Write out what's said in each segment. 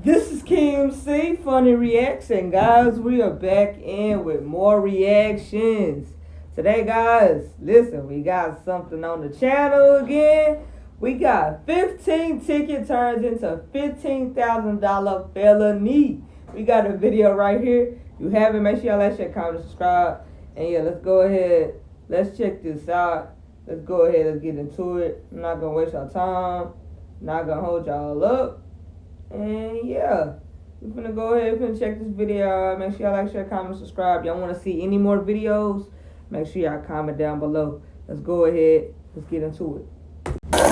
This is Keymc Funny Reacts, and guys, we are back in with more reactions. Today, guys, listen, we got something on the channel again. We got 15 ticket turns into $15,000 felony. We got a video right here. You have it, make sure y'all like, share, comment, subscribe. And yeah, let's go ahead. Let's check this out. Let's go ahead, let's get into it. I'm not gonna waste our time. Not gonna hold y'all up. And yeah, we're gonna go ahead and check this video out. Make sure y'all like, share, comment, subscribe. Y'all wanna see any more videos? Make sure y'all comment down below. Let's go ahead. Let's get into it.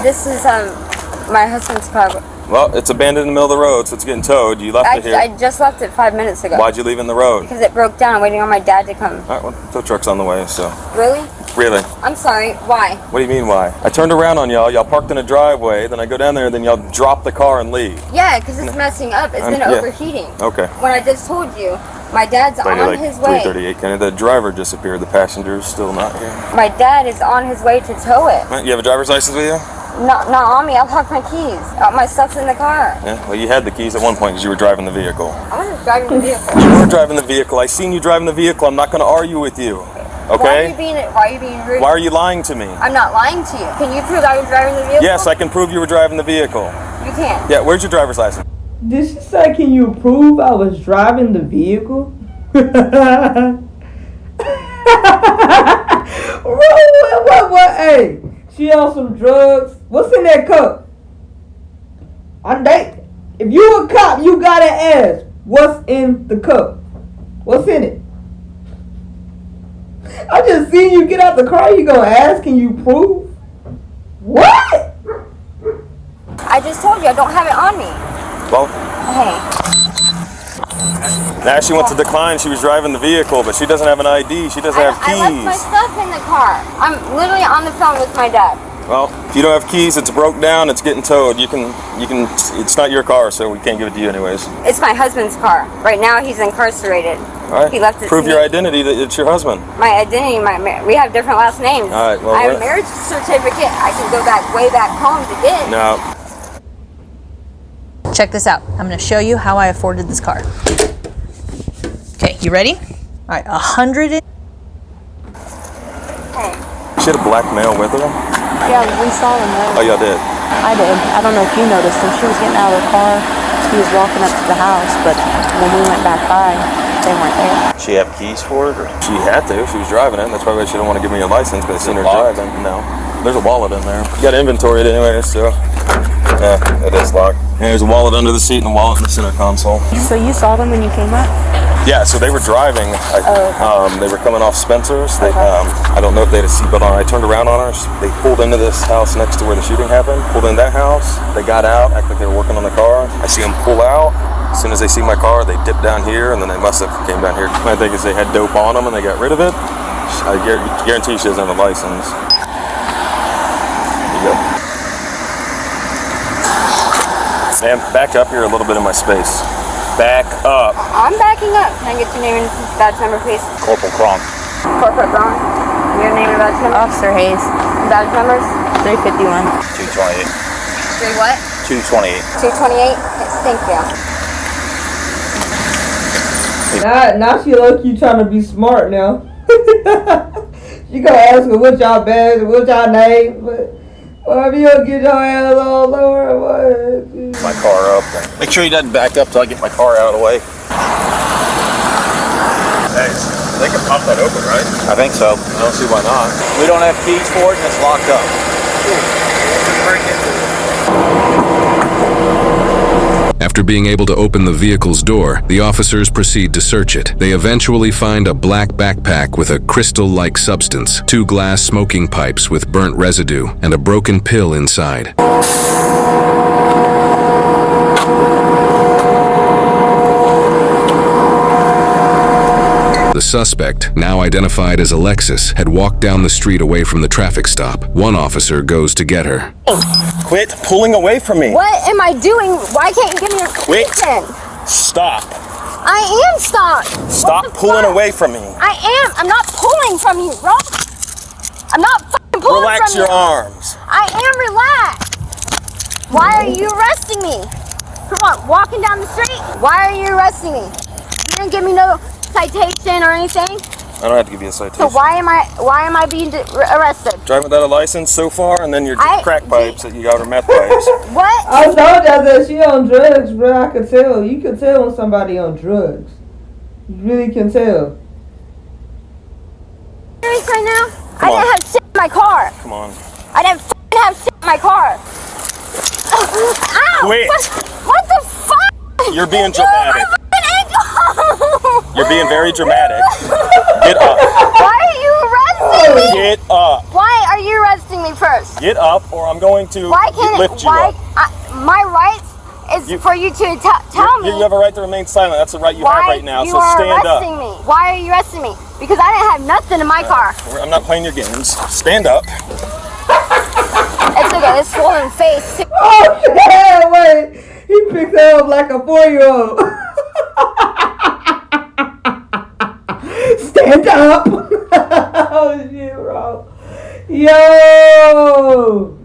This is my husband's car. Well, it's abandoned in the middle of the road, so it's getting towed. You left it here. I just left it 5 minutes ago. Why'd you leave it in the road? Because it broke down. I'm waiting on my dad to come. All right, well, tow truck's on the way, so. Really? Really. I'm sorry. Why? What do you mean, why? I turned around on y'all. Y'all parked in a driveway. Then I go down there, then y'all drop the car and leave. Yeah, because it's messing up. It's been overheating. Okay. When I just told you, my dad's on his way. 3:38. Kind of. The driver disappeared. The passenger's still not here. My dad is on his way to tow it. You have a driver's license with you? Not on me. I'll lock my keys. My stuff's in the car. Yeah. Well, you had the keys at one point because you were driving the vehicle. I wasn't driving the vehicle. You were driving the vehicle. I seen you driving the vehicle. I'm not going to argue with you. Okay? Why are you being rude? Why are you lying to me? I'm not lying to you. Can you prove I was driving the vehicle? Yes, I can prove you were driving the vehicle. You can. Yeah, where's your driver's license? Did she say, can you prove I was driving the vehicle? What? Hey, she on some drugs. What's in that cup? If you a cop, you gotta ask, what's in the cup? What's in it? I just seen you get out the car. You gonna ask, can you prove? What? I just told you I don't have it on me. Well, hey. Now she wants to decline. She was driving the vehicle, but she doesn't have an ID. She doesn't have keys. I left my stuff in the car. I'm literally on the phone with my dad. Well, if you don't have keys, it's broke down. It's getting towed. You can. It's not your car, so we can't give it to you anyways. It's my husband's car. Right now, he's incarcerated. All right. He left it. Prove your identity that it's your husband. My identity. We have different last names. All right. Well, I have a marriage certificate. I can go way back home to get. No. Check this out. I'm going to show you how I afforded this car. Okay, you ready? All right, 100. Hey. She had a black male with her? Yeah, we saw him there. Oh, y'all did? I did. I don't know if you noticed him. She was getting out of the car. He was walking up to the house, but when we went back by, they weren't there. She have keys for it? Or? She had to. She was driving it. That's why she didn't want to give me a license, but I seen her driving. No. There's a wallet in there. You got to inventory it anyway, so. Yeah, it is locked. Yeah, there's a wallet under the seat and a wallet in the center console. So you saw them when you came up? Yeah, so they were driving. They were coming off Spencer's. They, I don't know if they had a seatbelt on. I turned around on her. They pulled into this house next to where the shooting happened. Pulled in that house. They got out, acted like they were working on the car. I see them pull out. As soon as they see my car, they dip down here, and then they must have came down here. My thing is they had dope on them, and they got rid of it. I guarantee she doesn't have a license. There you go. Ma'am, back up here a little bit in my space. Back up. I'm backing up. Can I get your name and badge number, please? Corporal Kronk. Corporate Brown. Your name and badge number? Officer Hayes. Badge numbers? 351. 228. 3 what? 228. 228? Yes, thank you. Now she low-key trying to be smart now. She gonna ask her what y'all badge, what y'all name, but if you don't get your ass all lower, what? My car up. Make sure he doesn't back up till I get my car out of the way. Hey, they can pop that open, right? I think so. I don't see why not. We don't have keys for it and it's locked up. After being able to open the vehicle's door, the officers proceed to search it. They eventually find a black backpack with a crystal-like substance, 2 glass smoking pipes with burnt residue, and a broken pill inside. The suspect, now identified as Alexis, had walked down the street away from the traffic stop. One officer goes to get her. Quit pulling away from me. What am I doing? Why can't you give me your keys then? Stop. I am stopped. Stop pulling away from me. I am. I'm not pulling from you, bro. I'm not fucking pulling Relax from you. your arms. I am relaxed. Why are you arresting me? Come on, walking down the street. Why are you arresting me? You didn't give me no citation or anything. I don't have to give you a citation. So why am I being arrested? Driving without a license so far, and then your crack pipes that you got are meth pipes. What? I told y'all that she on drugs, bro. I could tell. You can tell when somebody on drugs. You really can tell. Serious right now? Come I didn't have shit in my car. Come on. I didn't f***ing have shit in my car. Ow! Quit. What the fuck? You're being dramatic. You're being very dramatic. Get up. Why are you arresting me? Get up. Why are you arresting me first? Get up, or I'm going to lift you up. My rights is for you to tell me. You have a right to remain silent. That's the right you have right now. So stand up. Why are you arresting me? Because I didn't have nothing in my car. I'm not playing your games. Stand up. It's okay. This swollen face. Oh shit! Wait, he picked her up like a 4-year-old. Stand up. Oh shit, bro. Yo,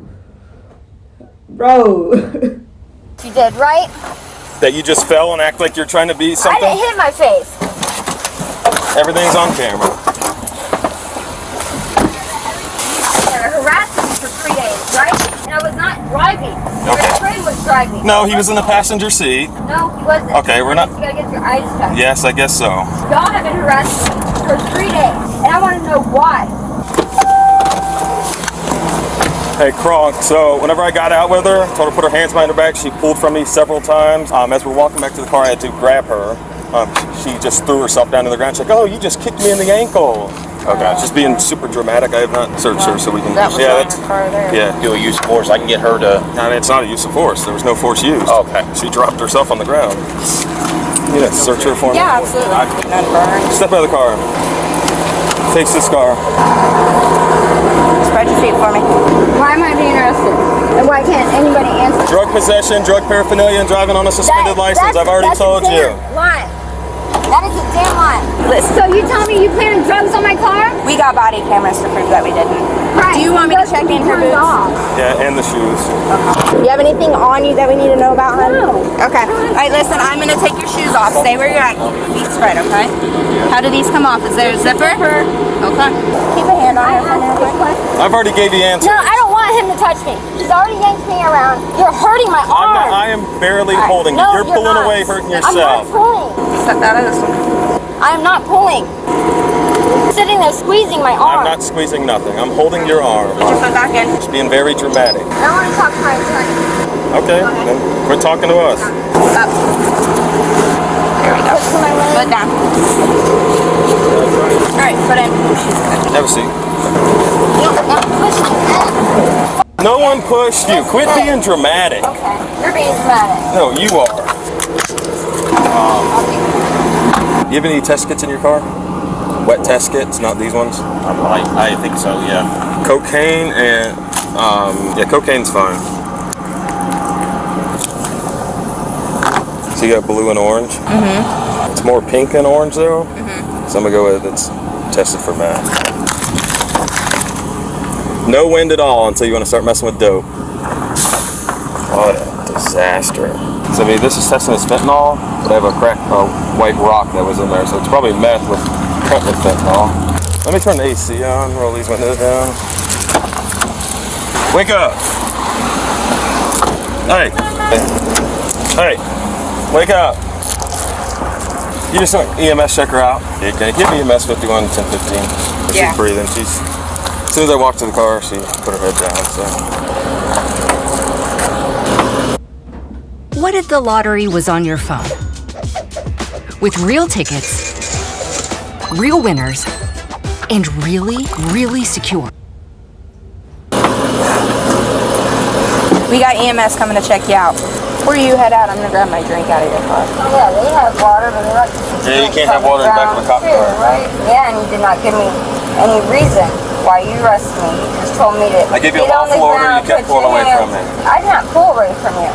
bro. You did, right? That you just fell and act like you're trying to be something? I didn't hit my face. Everything's on camera. You harassed me for 3 days, right? And I was not driving. Okay. Your friend was driving. No, he was in the passenger seat. No, he wasn't. Okay, we're not. You gotta get your eyes checked. Yes, I guess so. Y'all have been harassing me for 3 days, and I want to know why. Hey, Kronk, so whenever I got out with her, told her to put her hands behind her back, she pulled from me several times. As we're walking back to the car, I had to grab her. She just threw herself down to the ground. She's like, oh, you just kicked me in the ankle. Okay, just being super dramatic. I have not searched her so we can... That was in her car there. Yeah. Do a use of force. I can get her to... I mean, it's not a use of force. There was no force used. Oh, okay. She dropped herself on the ground. You know, search her for me. Yeah, absolutely. None burned. Step out of the car. Face this car. Spread your feet for me. Why am I being arrested? And why can't anybody answer? Drug possession, drug paraphernalia, and driving on a suspended license. I've already told you. Lie. That is a damn lie. So you tell me you planted drugs on my car? We got body cameras to prove that we didn't. Right. Do you want me to check in her boots? Yeah, and the shoes. Do you have anything on you that we need to know about, hun? No. Okay. All right, listen, I'm going to take your shoes off. Stay where you're at. Keep your feet spread, okay? How do these come off? Is there a zipper? Okay. Keep a hand on her for me real quick. I've already gave you answers. No, I don't want him to touch me. He's already yanked me around. You're hurting my arm. I am barely holding you. No, You're pulling not. away, hurting I'm not yourself. pulling. Step out of this one. I'm not pulling. I'm sitting there squeezing my arm. I'm not squeezing nothing. I'm holding your arm. Put your foot back in. Just being very dramatic. I want to talk to my attorney. Okay, then quit talking to us. Up. There we go. Foot down. All right, foot in. Have a seat. Don't push me. No one pushed you. Quit being dramatic. Okay, you're being dramatic. No, you are. You have any test kits in your car? Wet test kits, not these ones? I think so, yeah. Cocaine and, yeah, cocaine's fine. So you got blue and orange? Mm-hmm. It's more pink and orange though? Mm-hmm. So I'm gonna go with it's tested for meth. No wind at all until you want to start messing with dope. What a disaster. So I mean, this is testing as fentanyl, but I have a crack white rock that was in there, so it's probably meth cut with fentanyl. Let me turn the AC on, roll these windows down. Wake up! Hey! Hey! Wake up! You just want EMS check her out. Okay, give me EMS 51 1015. Yeah. She's breathing. As soon as I walked to the car, she put her head down. So. What if the lottery was on your phone? With real tickets, real winners, and really, really secure. We got EMS coming to check you out. Before you head out, I'm going to grab my drink out of your car. Yeah, they have water, but they're not. Yeah, you can't have water in the back of a cop car. Right? Yeah, and you did not give me any reason. Why are you arresting me? You just told me to I gave you a get on the lawful order, ground, you kept put pulling your away from hands- me. I did not pull away from you.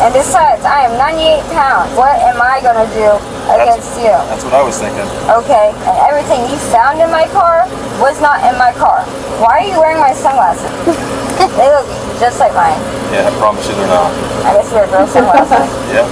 And besides, I am 98 pounds. What am I going to do against you? That's what I was thinking. Okay, and everything you found in my car was not in my car. Why are you wearing my sunglasses? They look just like mine. Yeah, I promise you they're not. I guess they're real sunglasses. Yeah.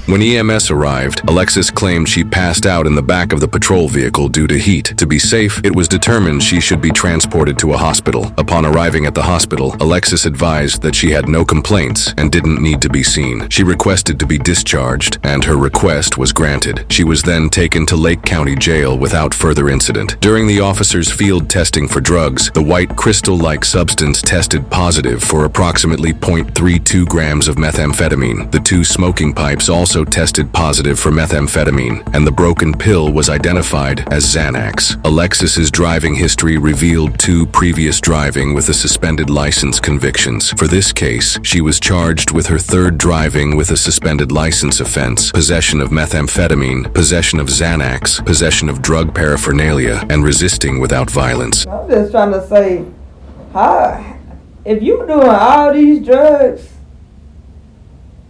When EMS arrived, Alexis claimed she passed out in the back of the patrol vehicle due to heat. To be safe, it was determined she should be transported to a hospital. Upon arriving at the hospital, Alexis advised that she had no complaints and didn't need to be seen. She requested to be discharged, and her request was granted. She was then taken to Lake County Jail without further incident. During the officers' field testing for drugs, the white crystal-like substance tested positive for approximately 0.32 grams of methamphetamine. The 2 smoking pipes also tested positive for methamphetamine, and the broken pill was identified as Xanax. Alexis's driving history revealed 2 previous driving with a suspended license convictions. For this case, she was charged with her 3rd driving with a suspended license offense, possession of methamphetamine, possession of Xanax, possession of drug paraphernalia, and resisting without violence. I'm just trying to say, how, if you doing all these drugs,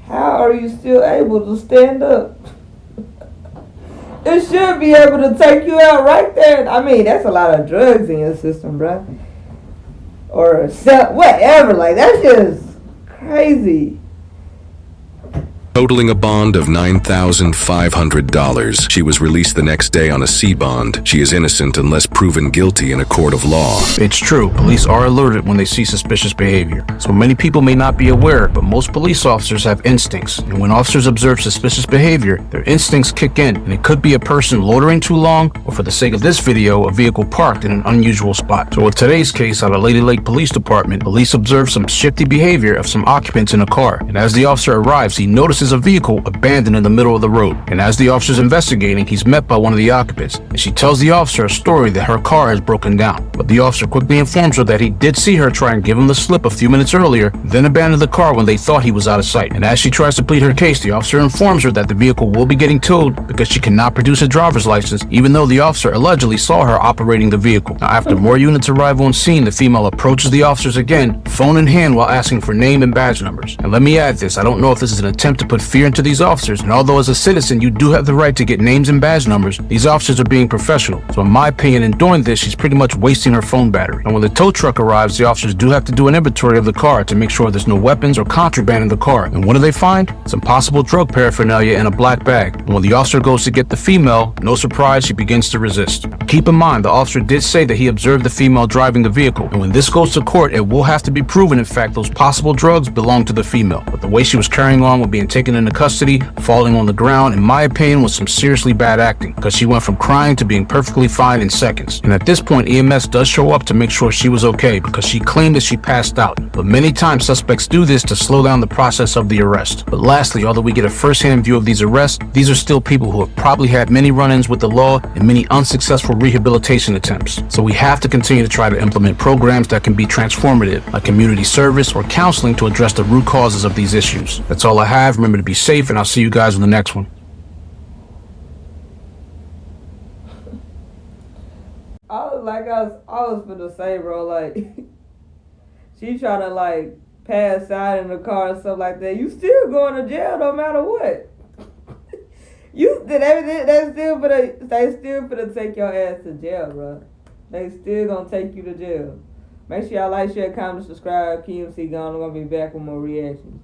how are you still able to stand up? It should be able to take you out right there. I mean, that's a lot of drugs in your system, bro. Or whatever. Like, that's just crazy. Totaling a bond of $9,500. She was released the next day on a C bond. She is innocent unless proven guilty in a court of law. It's true, police are alerted when they see suspicious behavior. So many people may not be aware, but most police officers have instincts. And when officers observe suspicious behavior, their instincts kick in. And it could be a person loitering too long, or for the sake of this video, a vehicle parked in an unusual spot. So with today's case out of Lady Lake Police Department, police observe some shifty behavior of some occupants in a car. And as the officer arrives, he notices a vehicle abandoned in the middle of the road. And as the officer's investigating, he's met by one of the occupants, and she tells the officer a story that her car has broken down. But the officer quickly informs her that he did see her try and give him the slip a few minutes earlier, then abandoned the car when they thought he was out of sight. And as she tries to plead her case, the officer informs her that the vehicle will be getting towed because she cannot produce a driver's license, even though the officer allegedly saw her operating the vehicle. Now, after more units arrive on scene, the female approaches the officers again, phone in hand, while asking for name and badge numbers. And let me add this, I don't know if this is an attempt to put fear into these officers, and although as a citizen you do have the right to get names and badge numbers, these officers are being professional. So in my opinion, in doing this, she's pretty much wasting her phone battery. And when the tow truck arrives, the officers do have to do an inventory of the car to make sure there's no weapons or contraband in the car. And what do they find? Some possible drug paraphernalia in a black bag. And when the officer goes to get the female, no surprise, she begins to resist. Keep in mind, the officer did say that he observed the female driving the vehicle, and when this goes to court, it will have to be proven in fact those possible drugs belong to the female. But the way she was carrying on with being taken into custody, falling on the ground, in my opinion, was some seriously bad acting, because she went from crying to being perfectly fine in seconds. And at this point, EMS does show up to make sure she was okay, because she claimed that she passed out. But many times suspects do this to slow down the process of the arrest. But lastly, although we get a first-hand view of these arrests, these are still people who have probably had many run-ins with the law and many unsuccessful rehabilitation attempts. So we have to continue to try to implement programs that can be transformative, like community service or counseling, to address the root causes of these issues. That's all I have. Remember to be safe, and I'll see you guys in the next one. I was gonna say, bro, like, she trying to, like, pass out in the car and stuff like that. You still going to jail no matter what. They still finna take your ass to jail, bro. They still gonna take you to jail. Make sure y'all like, share, comment, subscribe. KeymcGaming, I'm gonna be back with more reactions.